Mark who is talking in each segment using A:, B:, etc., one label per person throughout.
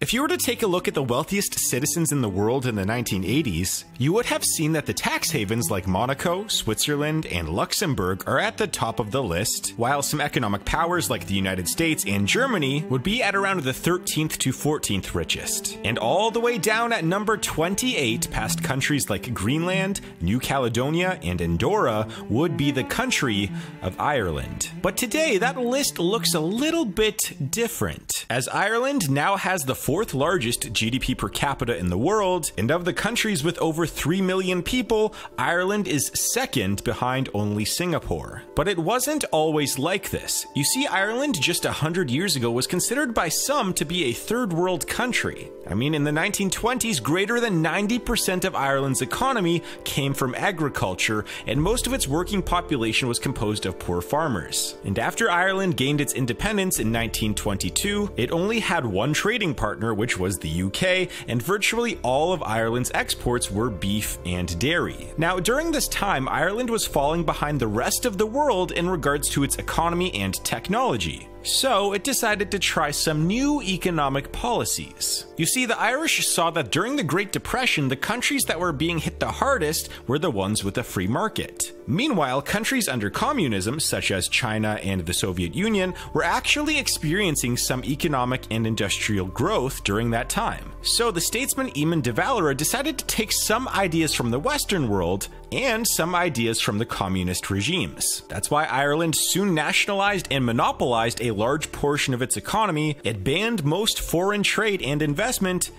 A: If you were to take a look at the wealthiest citizens in the world in the 1980s, you would have seen that the tax havens like Monaco, Switzerland, and Luxembourg are at the top of the list, while some economic powers like the United States and Germany would be at around the 13th to 14th richest. And all the way down at number 28, past countries like Greenland, New Caledonia, and Andorra, would be the country of Ireland. But today, that list looks a little bit different, as Ireland now has the fourth largest GDP per capita in the world, and of the countries with over 3 million people, Ireland is second behind only Singapore. But it wasn't always like this. You see, Ireland just 100 years ago was considered by some to be a third world country. I mean, in the 1920s, greater than 90% of Ireland's economy came from agriculture, and most of its working population was composed of poor farmers. And after Ireland gained its independence in 1922, it only had one trading partner, which was the UK, and virtually all of Ireland's exports were beef and dairy. Now, during this time, Ireland was falling behind the rest of the world in regards to its economy and technology. So it decided to try some new economic policies. You see, the Irish saw that during the Great Depression, the countries that were being hit the hardest were the ones with a free market. Meanwhile, countries under communism, such as China and the Soviet Union, were actually experiencing some economic and industrial growth during that time. So the statesman Eamon de Valera decided to take some ideas from the Western world and some ideas from the communist regimes. That's why Ireland soon nationalized and monopolized a large portion of its economy. It banned most foreign trade and investment,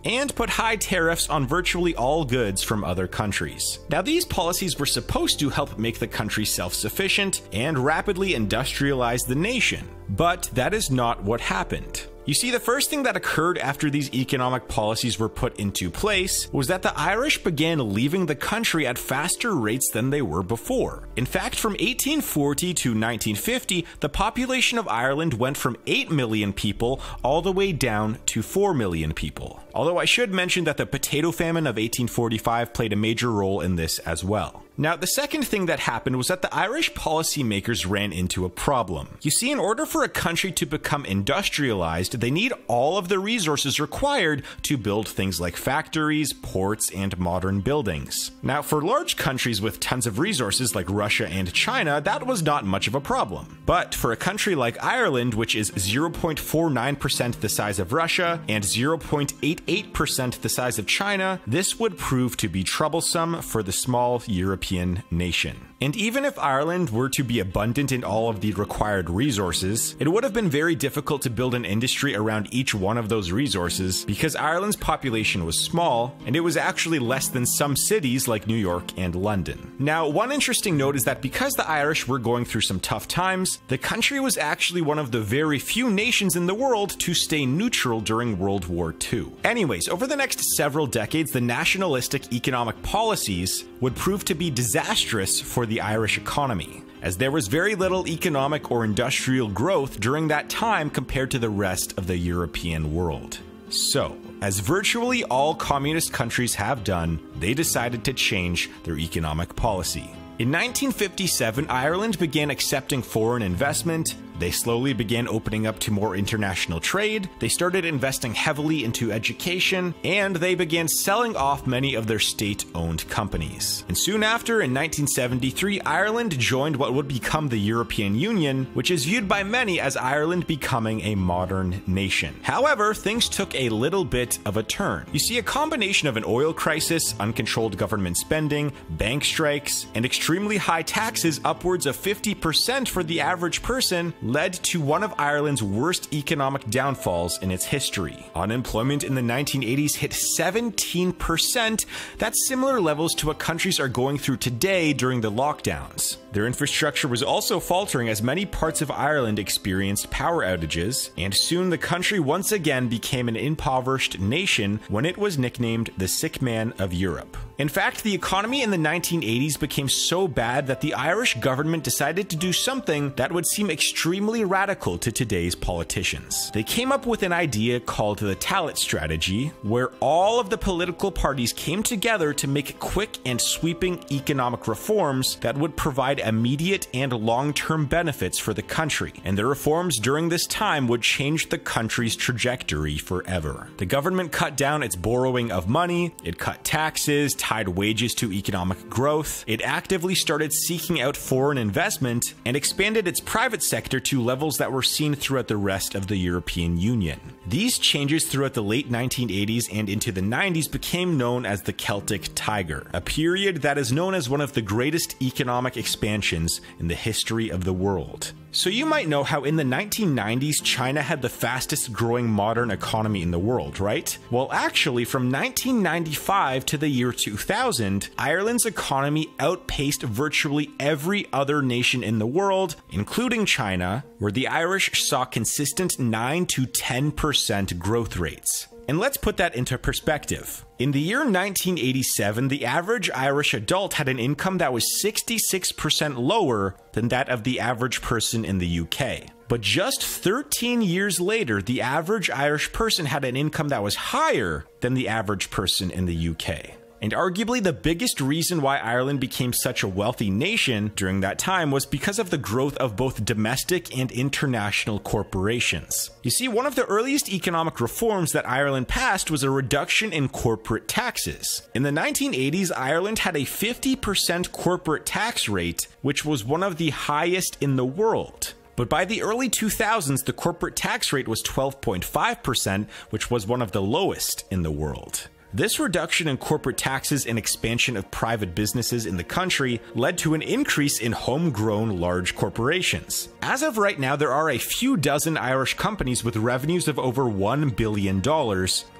A: and put high tariffs on virtually all goods from other countries. Now, these policies were supposed to help make the country self-sufficient and rapidly industrialize the nation, but that is not what happened. You see, the first thing that occurred after these economic policies were put into place was that the Irish began leaving the country at faster rates than they were before. In fact, from 1840 to 1950, the population of Ireland went from 8 million people all the way down to 4 million people. Although I should mention that the potato famine of 1845 played a major role in this as well. Now, the second thing that happened was that the Irish policymakers ran into a problem. You see, in order for a country to become industrialized, they need all of the resources required to build things like factories, ports, and modern buildings. Now, for large countries with tons of resources like Russia and China, that was not much of a problem. But for a country like Ireland, which is 0.49% the size of Russia and 0.88% the size of China, this would prove to be troublesome for the small European nation. And even if Ireland were to be abundant in all of the required resources, it would have been very difficult to build an industry around each one of those resources because Ireland's population was small, and it was actually less than some cities like New York and London. Now, one interesting note is that because the Irish were going through some tough times, the country was actually one of the very few nations in the world to stay neutral during World War II. Anyways, over the next several decades, the nationalistic economic policies would prove to be disastrous for the Irish economy, as there was very little economic or industrial growth during that time compared to the rest of the European world. So, as virtually all communist countries have done, they decided to change their economic policy. In 1957, Ireland began accepting foreign investment. They slowly began opening up to more international trade, they started investing heavily into education, and they began selling off many of their state-owned companies. And soon after, in 1973, Ireland joined what would become the European Union, which is viewed by many as Ireland becoming a modern nation. However, things took a little bit of a turn. You see, a combination of an oil crisis, uncontrolled government spending, bank strikes, and extremely high taxes, upwards of 50% for the average person, led to one of Ireland's worst economic downfalls in its history. Unemployment in the 1980s hit 17%. That's similar levels to what countries are going through today during the lockdowns. Their infrastructure was also faltering as many parts of Ireland experienced power outages, and soon the country once again became an impoverished nation when it was nicknamed the sick man of Europe. In fact, the economy in the 1980s became so bad that the Irish government decided to do something that would seem extremely extremely radical to today's politicians. They came up with an idea called the Talit strategy, where all of the political parties came together to make quick and sweeping economic reforms that would provide immediate and long-term benefits for the country. And the reforms during this time would change the country's trajectory forever. The government cut down its borrowing of money, it cut taxes, tied wages to economic growth, it actively started seeking out foreign investment, and expanded its private sector to levels that were seen throughout the rest of the European Union. These changes throughout the late 1980s and into the 90s became known as the Celtic Tiger, a period that is known as one of the greatest economic expansions in the history of the world. So you might know how in the 1990s, China had the fastest growing modern economy in the world, right? Well, actually, from 1995 to the year 2000, Ireland's economy outpaced virtually every other nation in the world, including China, where the Irish saw consistent 9 to 10% growth rates. And let's put that into perspective. In the year 1987, the average Irish adult had an income that was 66% lower than that of the average person in the UK. But just 13 years later, the average Irish person had an income that was higher than the average person in the UK. And arguably the biggest reason why Ireland became such a wealthy nation during that time was because of the growth of both domestic and international corporations. You see, one of the earliest economic reforms that Ireland passed was a reduction in corporate taxes. In the 1980s, Ireland had a 50% corporate tax rate, which was one of the highest in the world. But by the early 2000s, the corporate tax rate was 12.5%, which was one of the lowest in the world. This reduction in corporate taxes and expansion of private businesses in the country led to an increase in homegrown large corporations. As of right now, there are a few dozen Irish companies with revenues of over $1 billion,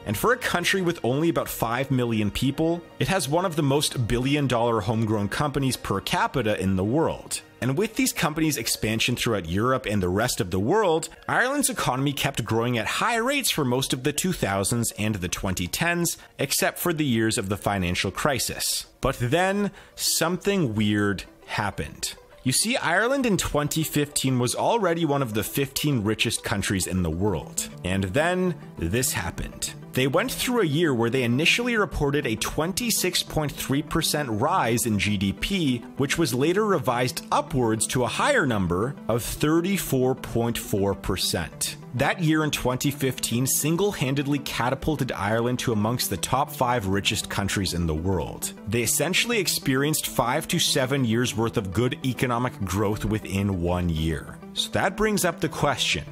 A: and for a country with only about 5 million people, it has one of the most billion-dollar homegrown companies per capita in the world. And with these companies' expansion throughout Europe and the rest of the world, Ireland's economy kept growing at high rates for most of the 2000s and the 2010s, except for the years of the financial crisis. But then, something weird happened. You see, Ireland in 2015 was already one of the 15 richest countries in the world. And then, this happened. They went through a year where they initially reported a 26.3% rise in GDP, which was later revised upwards to a higher number of 34.4%. That year in 2015 single-handedly catapulted Ireland to amongst the top 5 richest countries in the world. They essentially experienced 5 to 7 years worth of good economic growth within 1 year. So that brings up the question,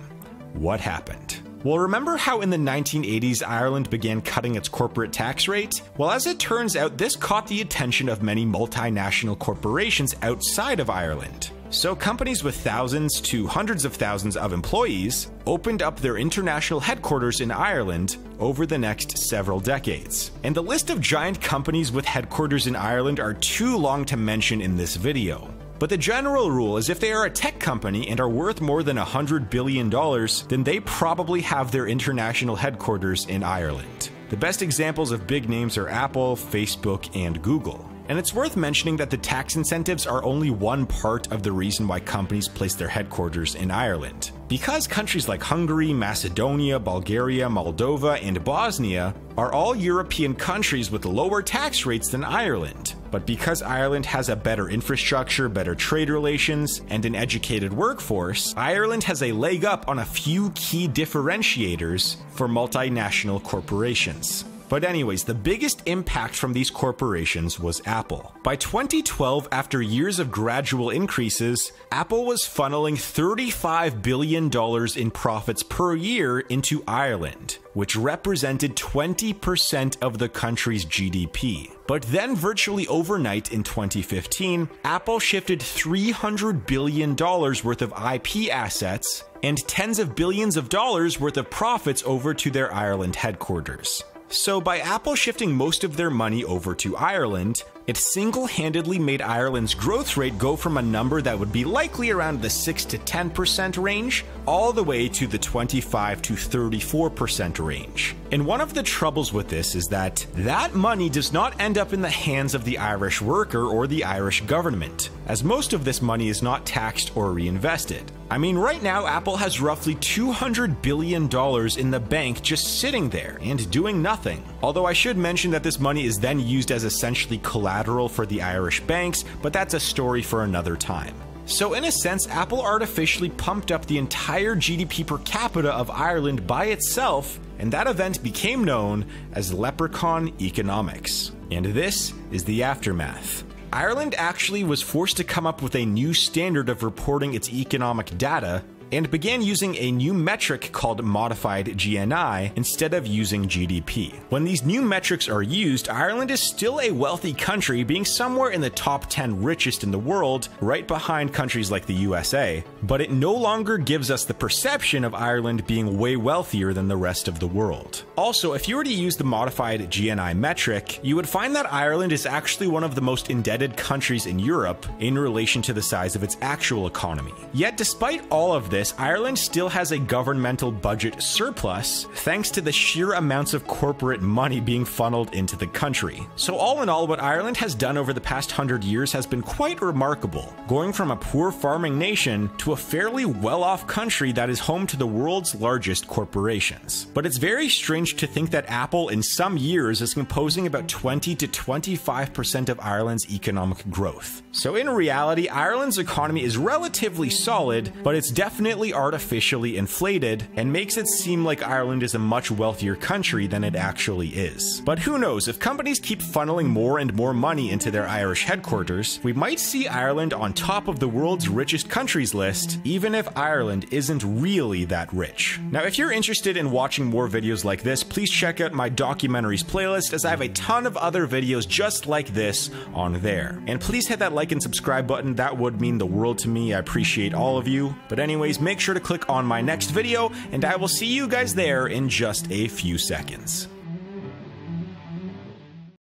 A: what happened? Well, remember how in the 1980s Ireland began cutting its corporate tax rate? Well, as it turns out, this caught the attention of many multinational corporations outside of Ireland. So companies with thousands to hundreds of thousands of employees opened up their international headquarters in Ireland over the next several decades. And the list of giant companies with headquarters in Ireland are too long to mention in this video. But the general rule is if they are a tech company and are worth more than $100 billion, then they probably have their international headquarters in Ireland. The best examples of big names are Apple, Facebook, and Google. And it's worth mentioning that the tax incentives are only one part of the reason why companies place their headquarters in Ireland. Because countries like Hungary, Macedonia, Bulgaria, Moldova, and Bosnia are all European countries with lower tax rates than Ireland. But because Ireland has a better infrastructure, better trade relations, and an educated workforce, Ireland has a leg up on a few key differentiators for multinational corporations. But anyways, the biggest impact from these corporations was Apple. By 2012, after years of gradual increases, Apple was funneling $35 billion in profits per year into Ireland, which represented 20% of the country's GDP. But then virtually overnight in 2015, Apple shifted $300 billion worth of IP assets and tens of billions of dollars worth of profits over to their Ireland headquarters. So by Apple shifting most of their money over to Ireland, It single-handedly made Ireland's growth rate go from a number that would be likely around the 6 to 10% range, all the way to the 25 to 34% range. And one of the troubles with this is that money does not end up in the hands of the Irish worker or the Irish government, as most of this money is not taxed or reinvested. I mean, right now Apple has roughly $200 billion in the bank just sitting there and doing nothing. Although I should mention that this money is then used as essentially collateral for the Irish banks, but that's a story for another time. So in a sense, Apple artificially pumped up the entire GDP per capita of Ireland by itself, and that event became known as leprechaun economics. And this is the aftermath. Ireland actually was forced to come up with a new standard of reporting its economic data, and began using a new metric called modified GNI instead of using GDP. When these new metrics are used, Ireland is still a wealthy country, being somewhere in the top 10 richest in the world, right behind countries like the USA, but it no longer gives us the perception of Ireland being way wealthier than the rest of the world. Also, if you were to use the modified GNI metric, you would find that Ireland is actually one of the most indebted countries in Europe in relation to the size of its actual economy. Yet despite all of this, Ireland still has a governmental budget surplus thanks to the sheer amounts of corporate money being funneled into the country. So all in all, what Ireland has done over the past 100 years has been quite remarkable, going from a poor farming nation to a fairly well-off country that is home to the world's largest corporations. But it's very strange to think that Apple in some years is composing about 20 to 25% of Ireland's economic growth. So in reality, Ireland's economy is relatively solid, but it's definitely artificially inflated and makes it seem like Ireland is a much wealthier country than it actually is. But who knows, if companies keep funneling more and more money into their Irish headquarters, we might see Ireland on top of the world's richest countries list, even if Ireland isn't really that rich. Now, if you're interested in watching more videos like this, please check out my documentaries playlist, as I have a ton of other videos just like this on there. And please hit that like and subscribe button, that would mean the world to me. I appreciate all of you. But anyways, make sure to click on my next video, and I will see you guys there in just a few seconds.